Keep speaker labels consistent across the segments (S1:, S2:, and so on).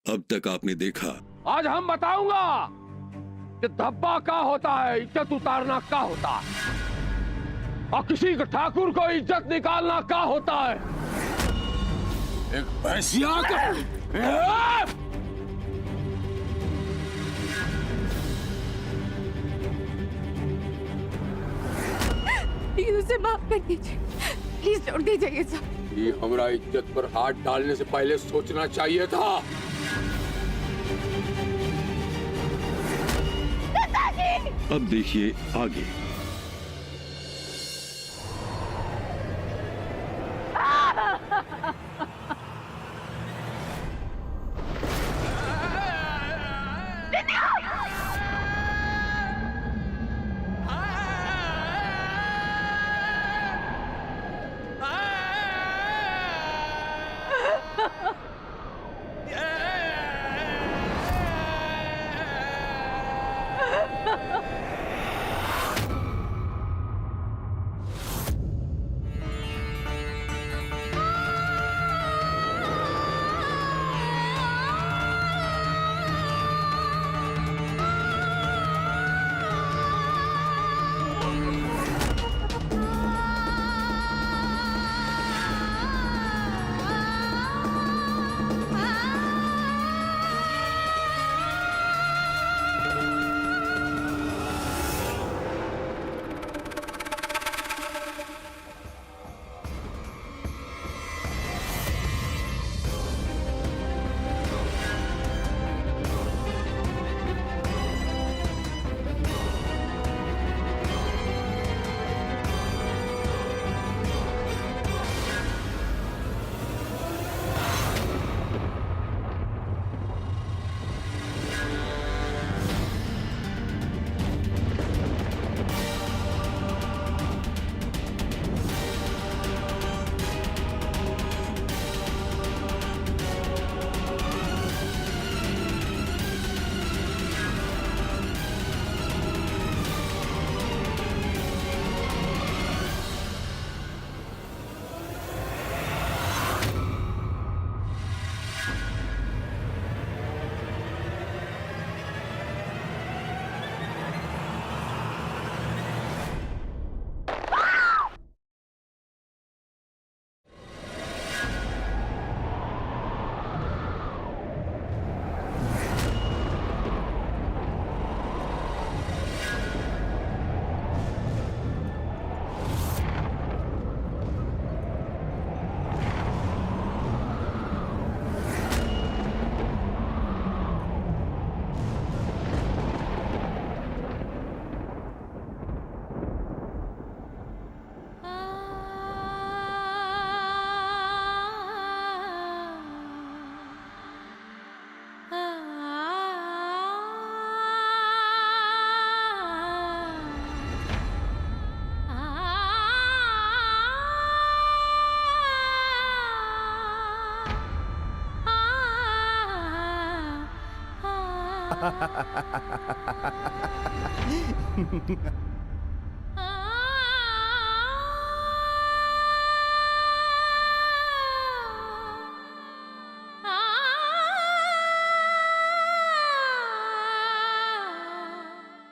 S1: अब तक आपने देखा।
S2: आज हम बताऊंगा कि धब्बा क्या होता है, इज्जत उतारना क्या होता है, और किसी के ठाकुर को इज्जत निकालना क्या होता है। एक भैंसिया का
S3: प्लीज उसे माफ कर दीजिए, प्लीज छोड़ दीजिए ये सब।
S2: ये हमारा इज्जत पर हाथ डालने से पहले सोचना चाहिए था।
S1: अब देखिए आगे।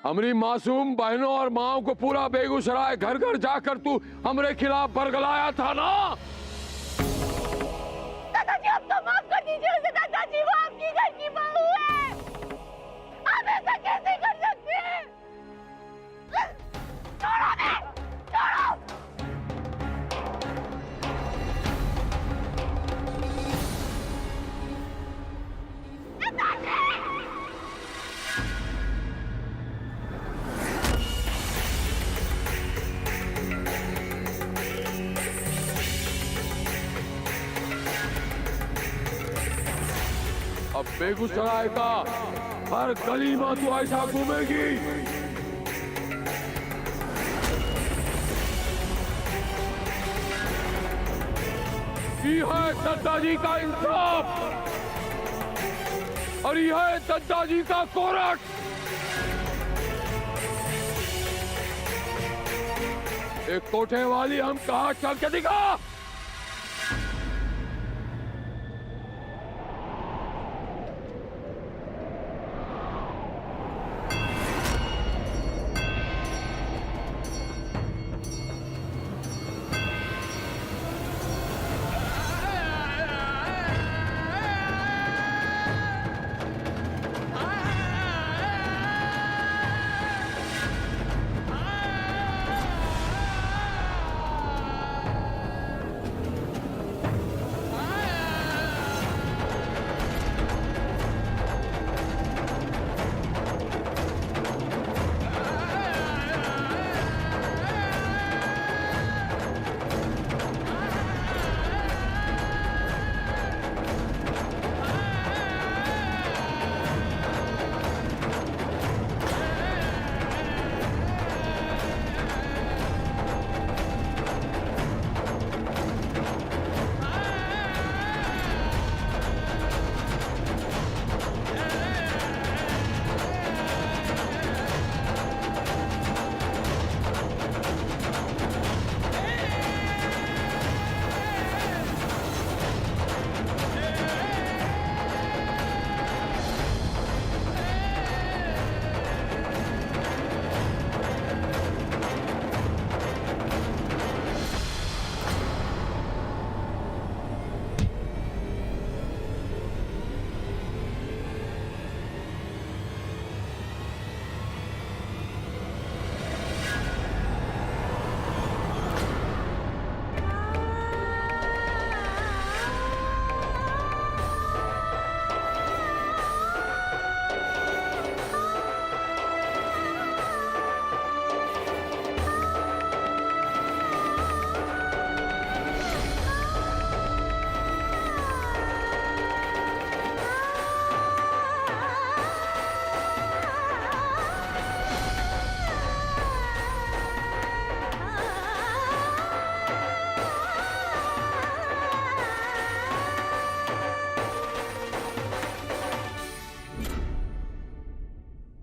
S2: हमारी मासूम बहनों और माओ को पूरा बेगूसराय घर घर जाकर तू हमरे खिलाफ बरगलाया था ना।
S3: दादाजी अब तो माफ कर दीजिए उसे। दादाजी वो आपकी घर की बहू है, आप ऐसा कैसे कर सकते हैं? छोड़ो मैं, छोड़ो।
S2: अब बेगूसराय का हर गली में तू ऐसा घूमेगी। ये है दद्दाजी का इंसाफ और ये है दद्दाजी का कोरट। एक कोठे वाली हम कहा चल के दिखा।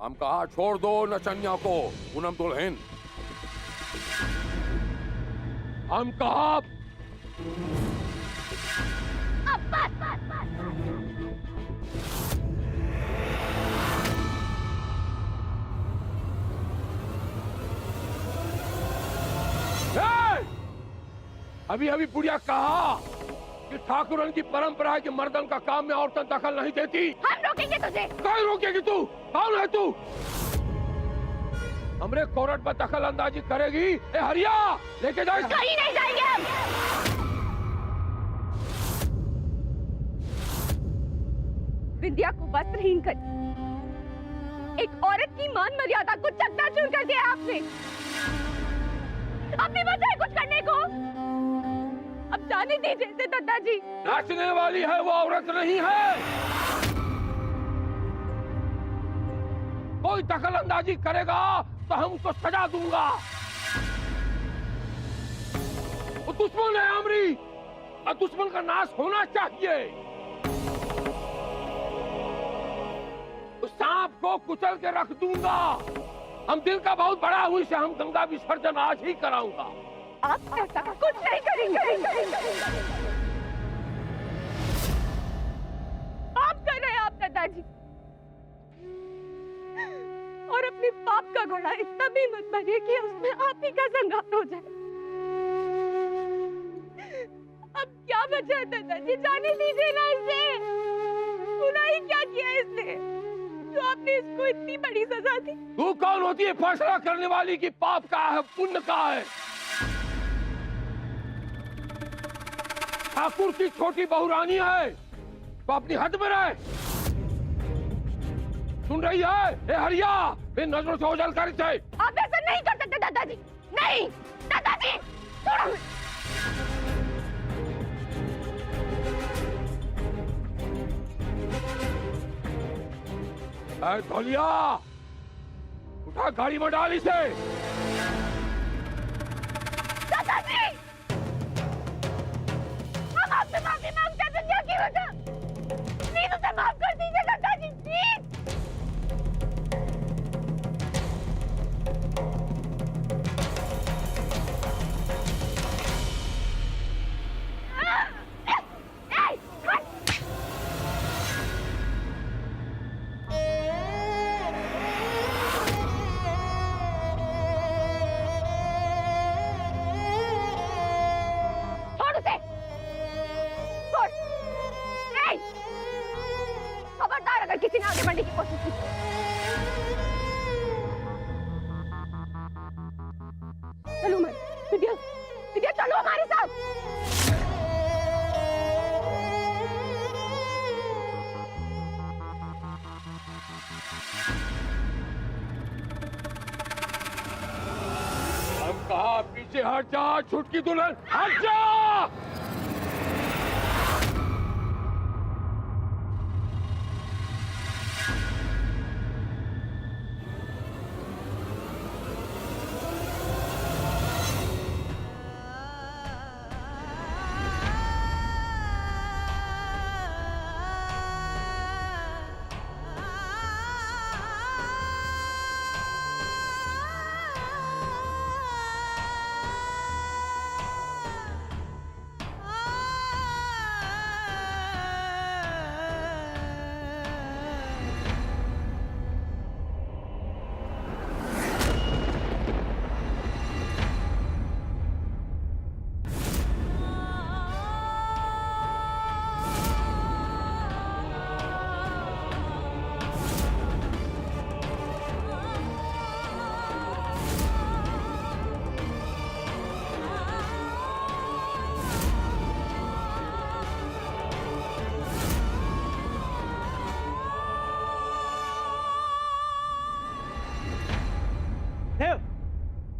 S2: हम कहा छोड़ दो नचनिया को, पूनम दुल्हन। हम कहा अभी अभी बुढ़िया कहा कि ठाकुरन की परंपरा है कि मर्दन का काम में औरतें दखल नहीं देती।
S3: हम रोकेंगे तुझे।
S2: कौन रोकेगी? तू कौन है? तू हमरे कोर्ट पर दखल अंदाजी करेगी? ए हरिया, लेके जाओ।
S3: कहीं नहीं जाएंगे हम। विद्या को वस्त्रहीन कर, एक औरत की मान मर्यादा को चकनाचूर कर दिया आपने। अब भी बचा है कुछ करने को? अब जाने दीजिए इसे दादाजी।
S2: नाचने वाली है वो, औरत नहीं है। कोई दखल अंदाजी करेगा तो हम उसको सजा दूंगा। वो दुश्मन है आमरी, और दुश्मन का नाश होना चाहिए। उस सांप को कुचल के रख दूंगा। हम दिल का बहुत बड़ा हूं, इसे हम गंगा विसर्जन आज ही कराऊंगा।
S3: आप ऐसा कुछ नहीं करेंगे। पाप कर रहे हैं आप दादाजी, और अपने पाप का घड़ा इतना भी मत भरिए कि उसमें आप ही का संघात हो जाए। अब क्या बचा है दादाजी? जाने दीजिए ना इसे। गुनाह ही क्या किया इसने जो आपने इसको इतनी बड़ी सजा दी?
S2: तू कौन होती है फैसला करने वाली कि पाप का है पुण्य का है? ठाकुर की छोटी बहुरानी है तो अपनी हद में रहे। सुन रही है? ए हरिया, इन नजरों से ओझल कर इसे।
S3: आप ऐसा नहीं कर सकते दादाजी। नहीं दादाजी, छोड़ो।
S2: धोलिया, उठा गाड़ी में डाल इसे।
S3: दादाजी, हम आपसे माफी मांगते हैं दुनिया की वजह। प्लीज उसे माफ कर दीजिए दादाजी, प्लीज। किसी ने आगे बढ़ने की कोशिश की। चलो विद्या, विद्या चलो हमारे साथ।
S2: हम कहा पीछे हट जा, छुटकी दुल्हन, हट जा।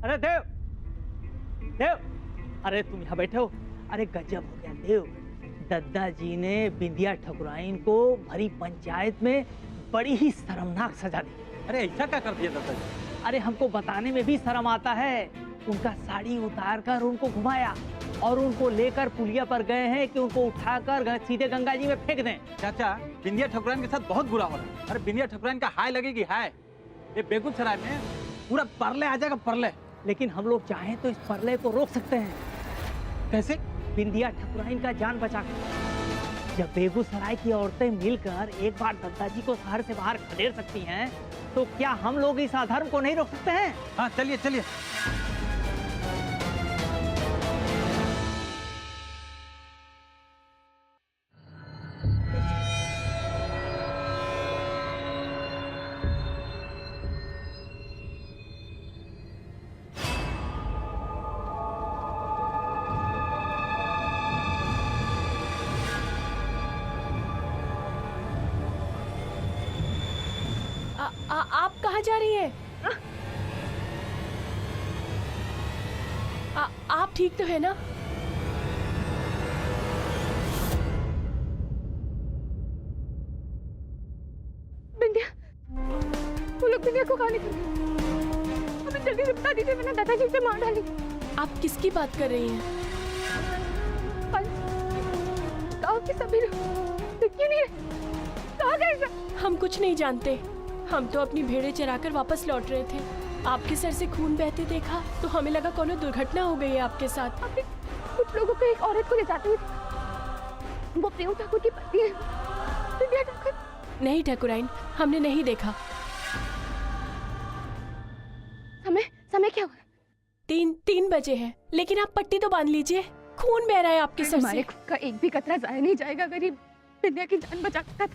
S4: अरे देव, देव, अरे तुम यहाँ बैठे हो? अरे गजब हो गया देव, दद्दा जी ने बिंदिया ठकुराइन को भरी पंचायत में बड़ी ही शर्मनाक सजा दी।
S5: अरे ऐसा क्या कर दिया दद्दा जी?
S4: अरे हमको बताने में भी शर्म आता है। उनका साड़ी उतार कर उनको घुमाया और उनको लेकर पुलिया पर गए हैं कि उनको उठाकर सीधे गंगा जी में फेंक दें।
S5: चाचा, बिंदिया ठकुराइन के साथ बहुत बुरा हो रहा है। अरे बिंदिया ठकुराइन का हाय लगेगी हाय।
S4: ये बेगूसराय में पूरा परले आ जाएगा, परले। लेकिन हम लोग चाहें तो इस परले को रोक सकते हैं। कैसे? बिंदिया ठकुराइन का जान बचा कर। जब बेगूसराय की औरतें मिलकर एक बार दद्दा जी को शहर से बाहर खदेड़ सकती हैं, तो क्या हम लोग इस अधर्म को नहीं रोक सकते हैं? हाँ, चलिए चलिए।
S3: आप कहाँ जा रही हैं? आप ठीक तो है ना? बिंदिया, वो लोग बिंदिया को कहाँ लेकर गए? हमें जल्दी से बता दीजिए, वरना दादाजी से मार डालेंगे। आप किसकी बात कर रही हैं? गाँव के सभी लोग क्यों नहीं कहाँ गए सब? हम कुछ नहीं जानते। हम तो अपनी भेड़ें चराकर वापस लौट रहे थे। आपके सर से खून बहते देखा तो हमें लगा कोनो दुर्घटना हो गई है आपके साथ। कुछ लोगों को एक औरत को ले जाते हुए, वो प्रेम ठाकुर की पत्नी है, बिंदिया ठाकुर। नहीं ठकुराइन, हमने नहीं देखा। समय क्या हुआ? 3 बजे हैं, लेकिन आप पट्टी तो बांध लीजिए, खून बह रहा है आपके सर से। हमारे खून का एक भी कतरा जाया नहीं जाएगा अगर ये बिंदिया की जान बचा सकता था।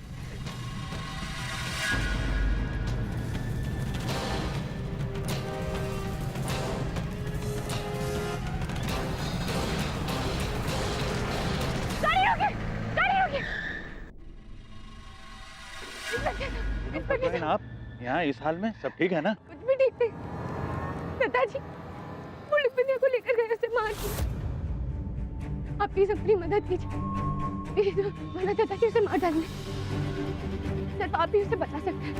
S5: आप यहाँ इस हाल में सब ठीक है ना?
S3: कुछ भी ठीक नहीं। दादाजी वो बिंदिया को लेकर गए, उसे मार दिया। आप प्लीज अपनी मदद कीजिए, प्लीज, वरना दादाजी उसे मार डालेंगे। सिर्फ आप ही उसे बचा सकते हैं।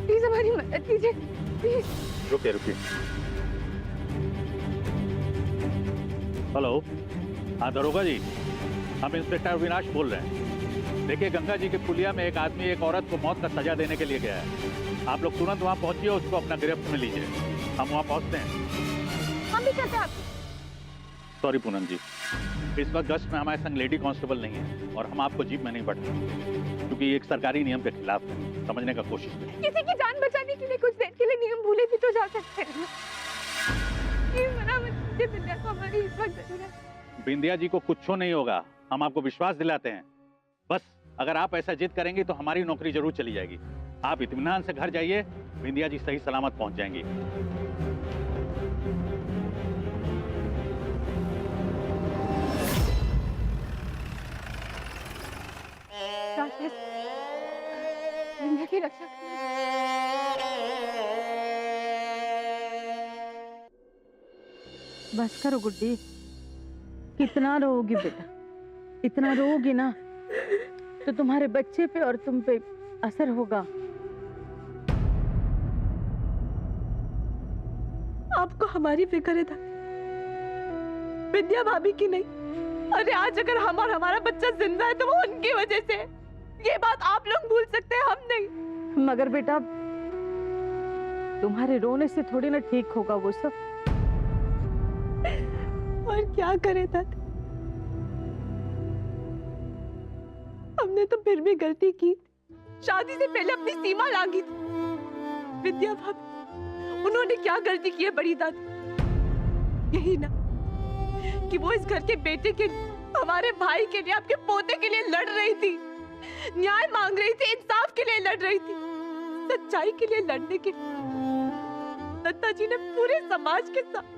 S3: प्लीज हमारी मदद कीजिए, प्लीज।
S5: रुकिए रुकिए। हेलो, हाँ दरोगा जी, हम इंस्पेक्टर अविनाश बोल रहे हैं। देखिए, गंगा जी के पुलिया में एक आदमी एक औरत को मौत का सजा देने के लिए गया है। आप लोग तुरंत वहाँ पहुंचिए, उसको अपना गिरफ्त में लीजिए। हम वहाँ पहुँचते हैं।
S3: हम भी चलते हैं।
S5: सॉरी पूनम जी, इस वक्त गश्त में हमारे संग लेडी कांस्टेबल नहीं है और हम आपको जीप में नहीं बढ़ा, क्योंकि ये एक सरकारी नियम के खिलाफ है। समझने का कोशिश करें।
S3: किसी की जान बचाने के लिए कुछ देर के लिए नियम भूले भी तो जा सकते हैं। मना मत कीजिए, बिंदिया को हमारी इस वक्त जरूरत है।
S5: बिंदिया जी को कुछ नहीं होगा, हम आपको विश्वास दिलाते हैं। बस अगर आप ऐसा जिद करेंगे तो हमारी नौकरी जरूर चली जाएगी। आप इत्मीनान से घर जाइए, बिंदिया जी सही सलामत पहुंच जाएंगी।
S3: बिंदिया की रक्षा
S6: बस करो गुड्डी, कितना रोओगी बेटा? इतना रोओगी ना तो तुम्हारे बच्चे पे और तुम पे असर होगा।
S3: आपको हमारी फिक्र है था, विद्या भाभी की नहीं। अरे आज अगर हम और हमारा बच्चा जिंदा है तो वो उनकी वजह से। ये बात आप लोग भूल सकते हैं, हम नहीं।
S6: मगर बेटा, तुम्हारे रोने से थोड़ी ना ठीक होगा वो सब।
S3: और क्या करे दादी, हमने तो फिर भी गलती की। शादी से पहले अपनी सीमा लांघी थी। विद्या भाभी, उन्होंने क्या गलती की है बड़ी दादी? यही ना कि वो इस घर के बेटे के, हमारे भाई के लिए, आपके पोते के लिए लड़ रही थी, न्याय मांग रही थी, इंसाफ के लिए लड़ रही थी, सच्चाई के लिए लड़ने के दत्ता जी ने पूरे समाज के साथ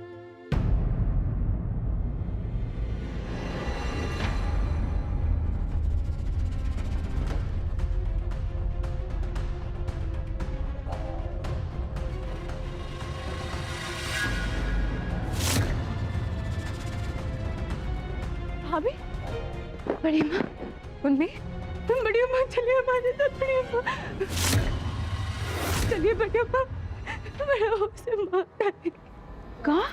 S3: भाभी, बड़ी माँ, उनमें तुम बड़ी माँ, चलिए हमारे साथ। बड़ी माँ, चलिए बड़ी माँ, मैं से मांगता है।
S6: कहा?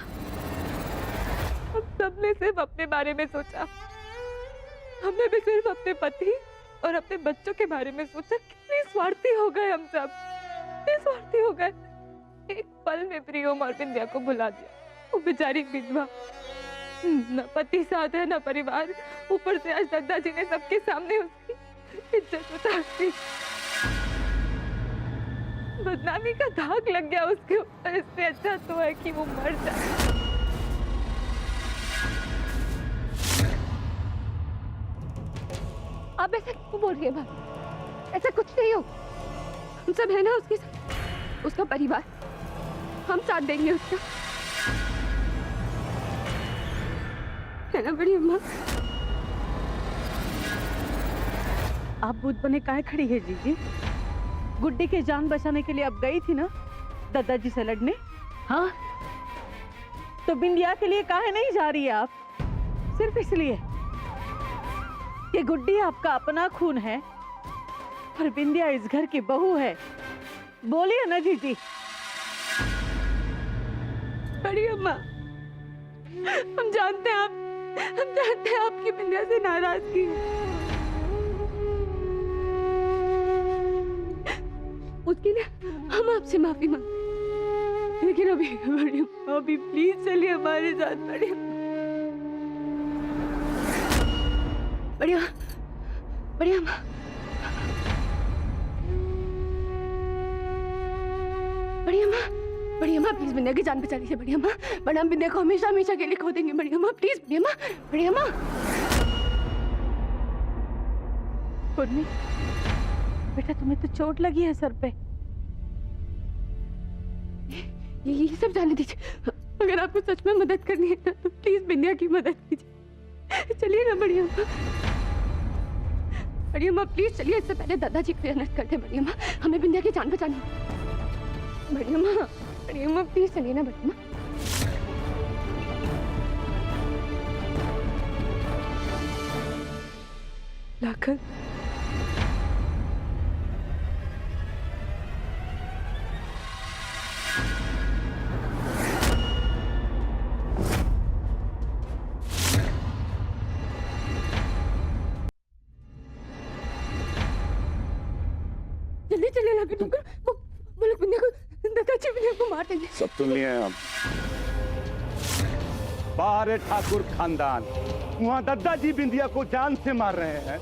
S3: हम सबने सिर्फ अपने बारे में सोचा, हमने भी सिर्फ अपने पति और अपने बच्चों के बारे में सोचा। कितने स्वार्थी हो गए हम सब। कितने स्वार्थी हो गए। एक पल में प्रियम और विंध्या को भुला दिया। वो बेचारी विधवा, न पति साथ है न परिवार, ऊपर से आज दद्दा जी ने सबके सामने उसकी इज्जत उतार दी। बदनामी का दाग लग गया उसके ऊपर। इससे अच्छा तो है कि वो मर जाए। आप ऐसा क्यों बोल रही है भाभी? ऐसा कुछ नहीं हो। हम सब है ना उसके साथ, उसका परिवार, हम साथ देंगे उसका, है ना बड़ी अम्मा?
S6: आप भूत बने काहे खड़ी है जीजी? गुड्डी की जान बचाने के लिए अब गई थी ना दादाजी से लड़ने? हाँ, तो बिंदिया के लिए काहे नहीं जा रही है आप? सिर्फ इसलिए कि गुड्डी आपका अपना खून है और बिंदिया इस घर की बहू है। बोलिए ना जीजी।
S3: बड़ी अम्मा, हम जानते हैं आपकी बिंदिया से नाराजगी है। उसकी ना हम आपसे माफी मांगते, लेकिन अभी बड़ी अम्मा, अभी प्लीज चलिए हमारे साथ। बड़ी अम्मा, बड़ी अम्मा, बड़ी अम्मा, बड़ी अम्मा, बड़ी अम्मा प्लीज बिंदिया की जान बचा लीजिए। बड़ी अम्मा, बड़ी हम बिंदिया को हमेशा हमेशा के लिए खो देंगे। बड़ी अम्मा प्लीज, बड़ी अम्मा, बड़ी अम्मा।
S6: पूर्णी बेटा, तुम्हें तो चोट लगी है सर पे।
S3: ये सब जाने दीजिए। अगर आपको सच में मदद करनी है ना, तो प्लीज बिंदिया की मदद कीजिए। चलिए ना बड़ी अम्मा, बड़ी अम्मा प्लीज चलिए। इससे पहले दादाजी को अनर्थ करते। बड़ी अम्मा, हमें बिंदिया की जान बचानी है। बड़ी अम्मा प्लीज चलिए ना बड़ी अम्मा। लाखन, जल्दी चले लाखन, वो लोग बिंदिया को, दादाजी बिंदिया को मार देंगे।
S7: सब सुन लिए हैं हम। बाहर है ठाकुर खानदान, वहां दादाजी बिंदिया को जान से मार रहे हैं।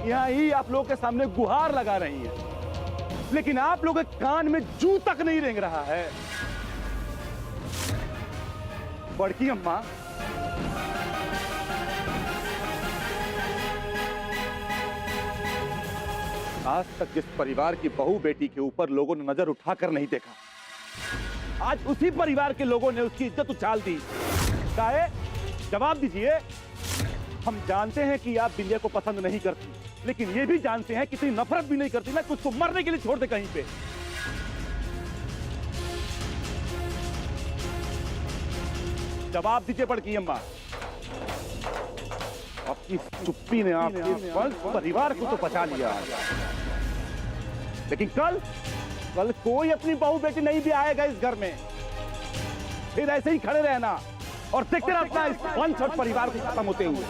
S7: यहाँ ही आप लोगों के सामने गुहार लगा रही हैं, लेकिन आप लोगों के कान में जू तक नहीं रेंग रहा है। बड़की अम्मा, आज तक जिस परिवार की बहू बेटी के ऊपर लोगों ने नजर उठाकर नहीं देखा, आज उसी परिवार के लोगों ने उसकी इज्जत उछाल दी। काहे? जवाब दीजिए। हम जानते हैं कि आप बिंदिया को पसंद नहीं करती, लेकिन ये भी जानते हैं कि इतनी नफरत भी नहीं करती ना कि उसको मरने के लिए छोड़ दे कहीं पे। जवाब दीजिए बड़की अम्मा। आपकी चुप्पी ने आपके परिवार को तो बचा लिया, लेकिन कल कोई अपनी बहू बेटी नहीं भी आएगा इस घर में। फिर ऐसे ही खड़े रहना और देखते रहना इस वंश और परिवार को खत्म होते हुए।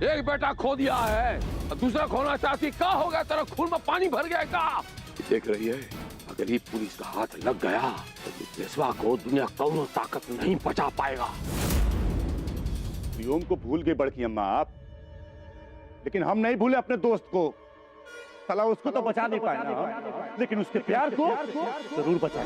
S2: एक बेटा खो दिया है, दूसरा खोना चाहती। क्या हो गया? तेरा खून में पानी भर गया क्या?
S1: देख रही है,
S2: अगर ये पुलिस का हाथ लग गया तो पेशवा को दुनिया कौनो ताकत नहीं बचा पाएगा।
S7: व्योम को भूल गए बड़की अम्मा आप, लेकिन हम नहीं भूले अपने दोस्त को। साला उसको तो बचा नहीं पाए ना, लेकिन उसके प्यार को जरूर बचा।